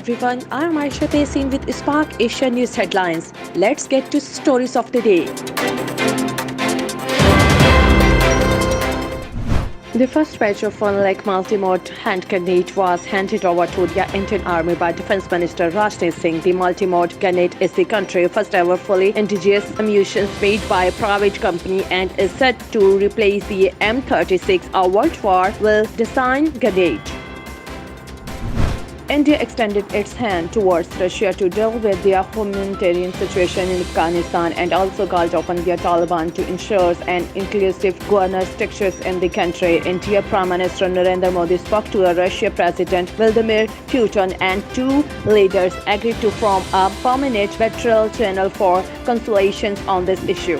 everyone, I'm Aisha Tesin with Spark Asia News Headlines. Let's get to stories of the day. The first batch of 1 lakh multi-mode hand grenade was handed over to the Indian Army by Defence Minister Rajnath Singh. The multi-mode grenade is the country's first ever fully indigenous ammunition made by a private company and is set to replace the M36, a World War will design grenade. India extended its hand towards Russia to deal with the humanitarian situation in Afghanistan and also called upon the Taliban to ensure an inclusive governance structure in the country. India Prime Minister Narendra Modi spoke to the Russian President Vladimir Putin and two leaders agreed to form a permanent bilateral channel for conciliations on this issue.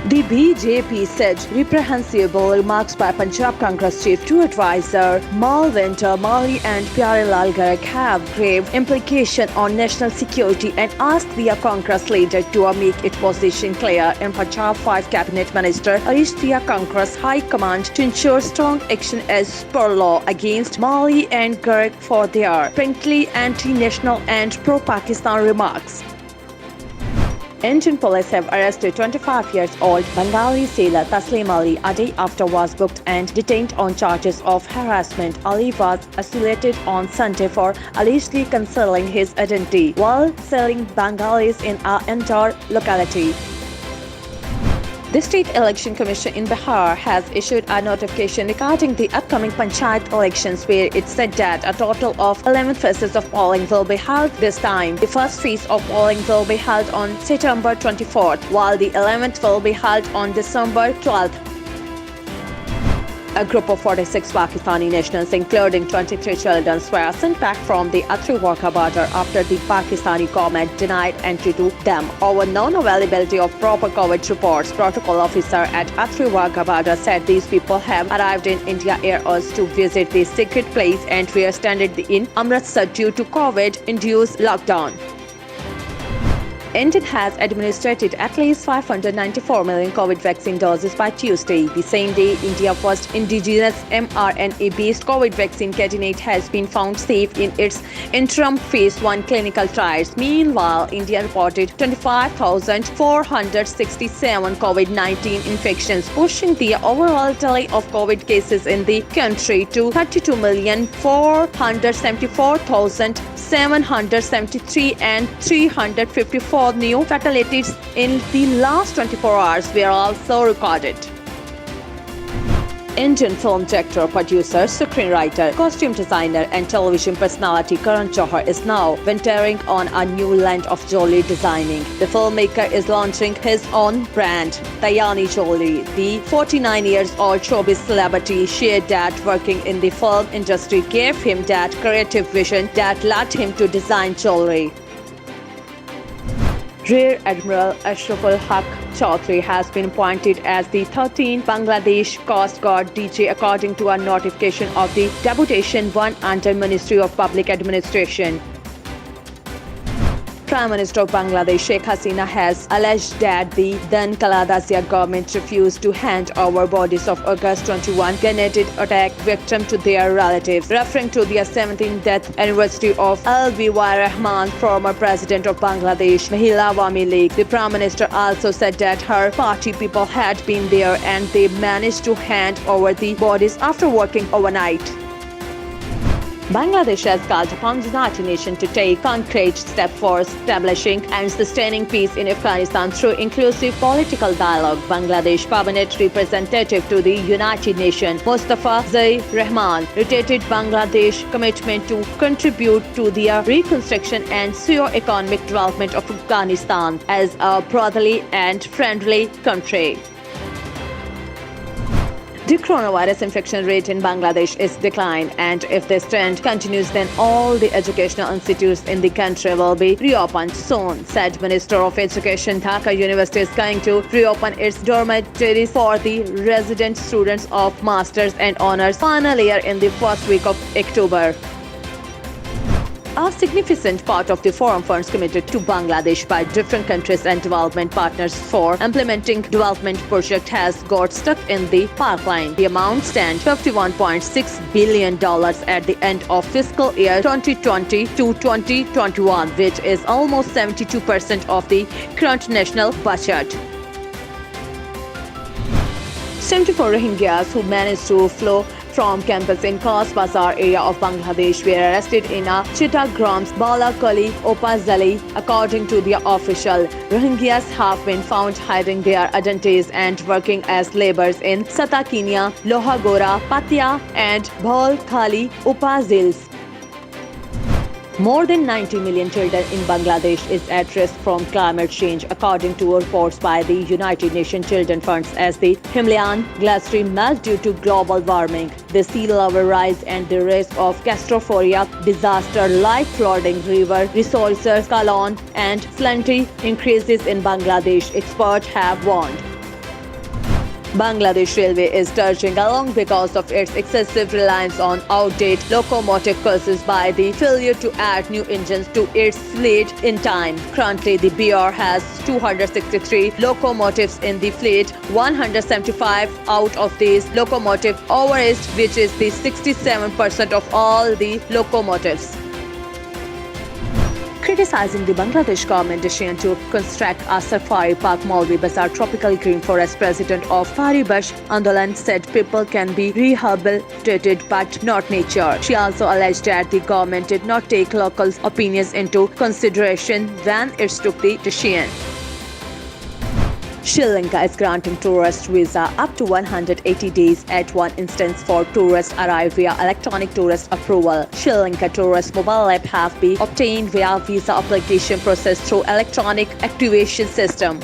The BJP said reprehensible remarks by Punjab Congress Chief to Advisor Malvinder Mali and Pyare Lal Garg have grave implication on national security and asked the Congress leader to make its position clear. In Punjab, 5 cabinet ministers urged the Congress High Command to ensure strong action as per law against Mali and Garg for their frankly anti-national and pro-Pakistan remarks. Indian police have arrested 25-year-old Bengali sailor Taslim Ali a day after was booked and detained on charges of harassment. Ali was isolated on Sunday for allegedly concealing his identity while selling Bengalis in an indoor locality. The State Election Commission in Bihar has issued a notification regarding the upcoming Panchayat elections where it said that a total of 11 phases of polling will be held this time. The first phase of polling will be held on September 24th, while the 11th will be held on December 12th. A group of 46 Pakistani nationals, including 23 children, were sent back from the Athri-Wagha border after the Pakistani government denied entry to them over non-availability of proper COVID reports. Protocol officer at Athri-Wagha border said these people have arrived in India Air to visit the secret place and were stranded in Amritsar due to COVID-induced lockdown. India has administered at least 594 million COVID vaccine doses by Tuesday. The same day, India's first indigenous mRNA-based COVID vaccine candidate has been found safe in its interim phase 1 clinical trials. Meanwhile, India reported 25,467 COVID-19 infections, pushing the overall tally of COVID cases in the country to 32,474,773 and 354 new fatalities in the last 24 hours were also recorded. Indian film director, producer, screenwriter, costume designer and television personality Karan Johar is now venturing on a new land of jewelry designing. The filmmaker is launching his own brand, Dayani Jewelry. The 49-year-old showbiz celebrity shared that working in the film industry gave him that creative vision that led him to design jewelry. Rear Admiral Ashraful Haq Chaudhry has been appointed as the 13th Bangladesh Coast Guard DJ according to a notification of the Deputation 1 under Ministry of Public Administration. Prime Minister of Bangladesh Sheikh Hasina has alleged that the then Khaleda Zia government refused to hand over bodies of August 21 grenade attack victims to their relatives. Referring to the 17th death anniversary of Al-Biwai Rahman, former president of Bangladesh Mahila Awami League, the Prime Minister also said that her party people had been there and they managed to hand over the bodies after working overnight. Bangladesh has called upon the United Nations to take concrete steps for establishing and sustaining peace in Afghanistan through inclusive political dialogue. Bangladesh permanent representative to the United Nations, Mustafa Zair Rahman, reiterated Bangladesh's commitment to contribute to the reconstruction and socio-economic development of Afghanistan as a brotherly and friendly country. The coronavirus infection rate in Bangladesh is declined, and if this trend continues, then all the educational institutes in the country will be reopened soon, said Minister of Education. Dhaka University is going to reopen its dormitories for the resident students of Masters and Honours final year in the first week of October. A significant part of the forum funds committed to Bangladesh by different countries and development partners for implementing development project has got stuck in the pipeline. The amount stands $51.6 billion at the end of fiscal year 2020 to 2021, which is almost 72% of the current national budget. 74 Rohingyas who managed to flow from campus in Cox's Bazar area of Bangladesh were arrested in a Chittagram's Balakali Upazali. According to the official, Rohingyas have been found hiding their identities and working as laborers in Satakinia, Lohagora, Patia and Bholkhali Upazils. More than 90 million children in Bangladesh is at risk from climate change, according to reports by the United Nations Children Funds, as the Himalayan glacier melts due to global warming. The sea level rise and the risk of catastrophic disaster like flooding, river resources, Kalon and plenty increases in Bangladesh, experts have warned. Bangladesh Railway is surging along because of its excessive reliance on outdated locomotive causes by the failure to add new engines to its fleet in time. Currently, the BR has 263 locomotives in the fleet. 175 out of these locomotives overaged, which is the 67% of all the locomotives. Criticizing the Bangladesh government decision to construct a safari park, Maulvi Bazar Tropical Green Forest president of Paribash Andolan said people can be rehabilitated but not nature. She also alleged that the government did not take local opinions into consideration when it took the decision. Sri Lanka is granting tourist visa up to 180 days at one instance for tourists arrive via electronic tourist approval. Sri Lanka tourist mobile app have been obtained via visa application process through electronic activation system.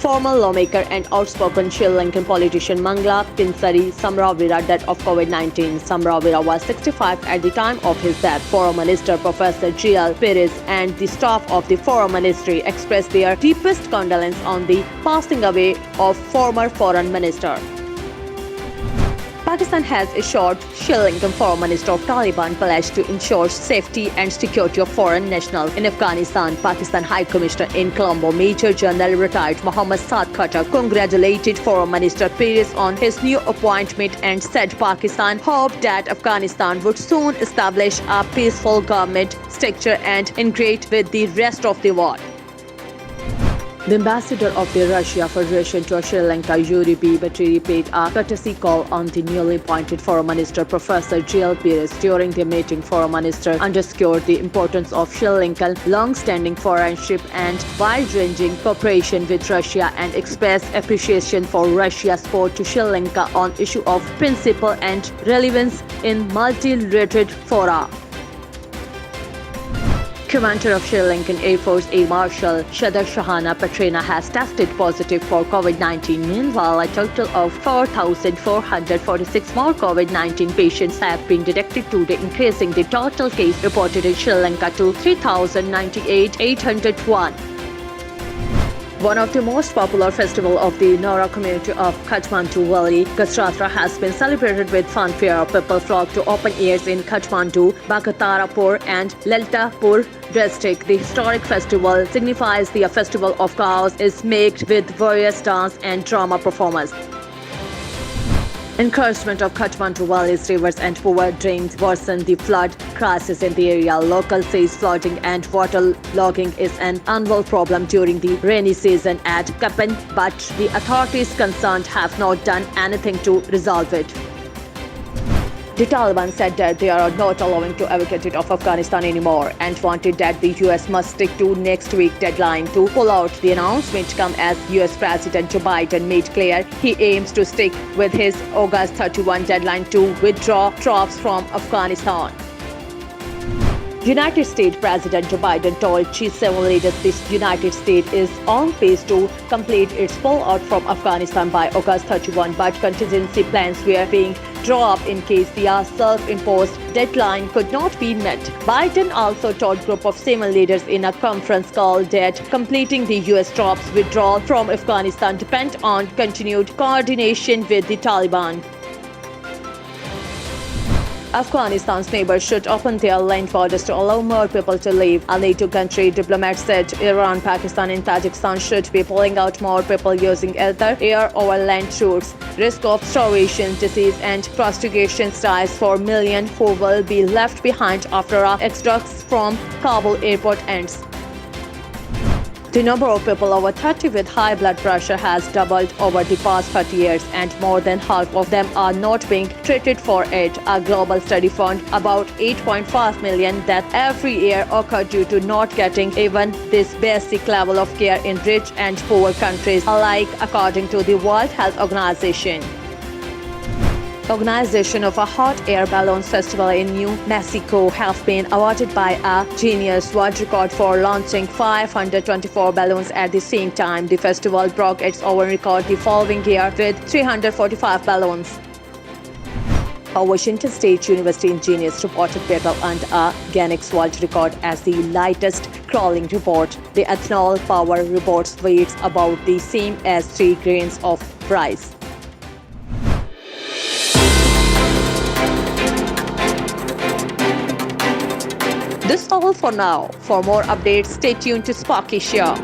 Former lawmaker and outspoken Sri Lankan politician Mangala Pinsari Samravira died of COVID-19. Samravira was 65 at the time of his death. Foreign Minister Professor G.L. Perez and the staff of the Foreign Ministry expressed their deepest condolence on the passing away of former Foreign Minister. Pakistan has assured Sri Lankan Foreign Minister of Taliban pledge to ensure safety and security of foreign nationals in Afghanistan. Pakistan High Commissioner in Colombo, Major General retired Mohammad Saad Khattar, congratulated Foreign Minister Perez on his new appointment and said Pakistan hoped that Afghanistan would soon establish a peaceful government structure and integrate with the rest of the world. The ambassador of the Russia Federation to Sri Lanka, Yuri B. Batiri, paid a courtesy call on the newly appointed Foreign Minister Professor G.L. Perez. During the meeting, Foreign Minister underscored the importance of Sri Lankan long-standing friendship and wide-ranging cooperation with Russia and expressed appreciation for Russia's support to Sri Lanka on issue of principle and relevance in multilateral fora. Commander of Sri Lankan Air Force Air Marshal Shadar Shahana Patrena has tested positive for COVID-19. Meanwhile, a total of 4,446 more COVID-19 patients have been detected today, increasing the total case reported in Sri Lanka to 3,098,801. One of the most popular festivals of the Nora community of Kathmandu Valley, Gasratra, has been celebrated with fanfare. People flock to open airs in Kathmandu, Bakatarapur and Lalitpur district. The historic festival signifies the festival of cows is marked with various dance and drama performances. Encouragement of Kathmandu Valley's rivers and poor drains worsen the flood crisis in the area. Locals say flooding and waterlogging is an annual problem during the rainy season at Kapan, but the authorities concerned have not done anything to resolve it. The Taliban said that they are not allowing to evacuate it of Afghanistan anymore and wanted that the US must stick to next week deadline to pull out. The announcement come as US President Joe Biden made clear he aims to stick with his August 31 deadline to withdraw troops from Afghanistan. United States President Joe Biden told G7 leaders the United States is on pace to complete its pullout from Afghanistan by August 31, but contingency plans were being drawn up in case the self-imposed deadline could not be met. Biden also told a group of G7 leaders in a conference call that completing the U.S. troops withdrawal from Afghanistan depends on continued coordination with the Taliban. Afghanistan's neighbors should open their land borders to allow more people to leave. A NATO country diplomat said Iran, Pakistan and Tajikistan should be pulling out more people using either air or land routes. Risk of starvation, disease and prostitution rise for millions who will be left behind after an exodus from Kabul airport ends. The number of people over 30 with high blood pressure has doubled over the past 30 years, and more than half of them are not being treated for it. A global study found about 8.5 million deaths every year occur due to not getting even this basic level of care in rich and poor countries alike, according to the World Health Organization. Organization of a hot air balloon festival in New Mexico have been awarded by a Guinness World Record for launching 524 balloons at the same time. The festival broke its own record the following year with 345 balloons. A Washington State University engineers reported people earned a Guinness World Record as the lightest crawling robot. The ethanol power robot's weighs about the same as 3 grains of rice. This is all for now. For more updates, stay tuned to Spark Asia.